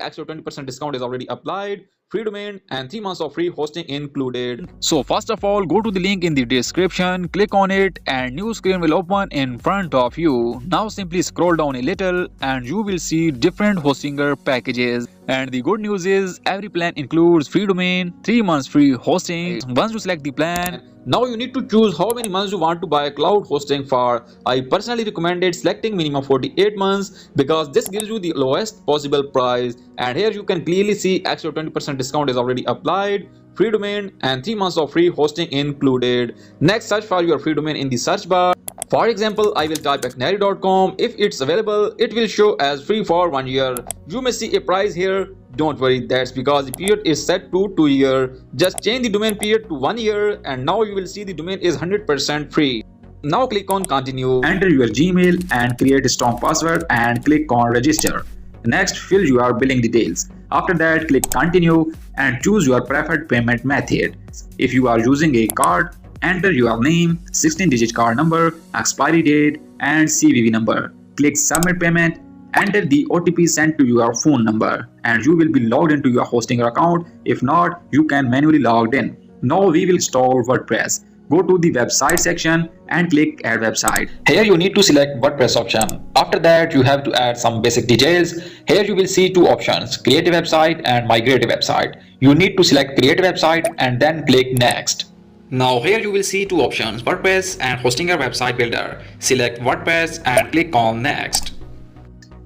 extra 20% discount is already applied. Free domain and 3 months of free hosting included. So first of all, go to the link in the description, click on it and new screen will open in front of you. Now simply scroll down a little and you will see different Hostinger packages. And the good news is every plan includes free domain, 3 months free hosting. Once you select the plan, now you need to choose how many months you want to buy cloud hosting for. I personally recommended selecting minimum 48 months because this gives you the lowest possible price. And here you can clearly see extra 20% discount is already applied. Free domain and 3 months of free hosting included. Next, search for your free domain in the search bar. For example, I will type canary.com. If it's available, it will show as free for 1 year. You may see a price here. Don't worry, that's because the period is set to 2 years. Just change the domain period to 1 year and now you will see the domain is 100% free. Now click on continue. Enter your Gmail and create a strong password and click on register. Next, fill your billing details. After that, click continue and choose your preferred payment method. If you are using a card, enter your name, 16-digit card number, expiry date and CVV number. Click submit payment. Enter the OTP sent to your phone number and you will be logged into your Hostinger account. If not, you can manually log in. Now we will install WordPress. Go to the website section and click add website. Here you need to select WordPress option. After that, you have to add some basic details. Here you will see two options, create a website and migrate a website. You need to select create a website and then click next. Now here you will see two options, WordPress and Hostinger website builder. Select WordPress and click on next.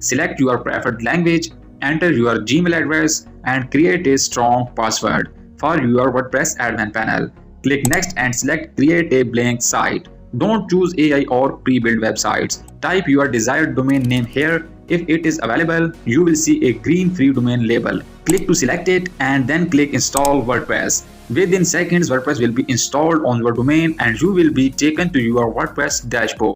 Select your preferred language, enter your Gmail address and create a strong password for your WordPress admin panel. Click next and select create a blank site. Don't choose AI or pre-built websites. Type your desired domain name here. If it is available, you will see a green free domain label. Click to select it and then click install WordPress. Within seconds, WordPress will be installed on your domain and you will be taken to your WordPress dashboard.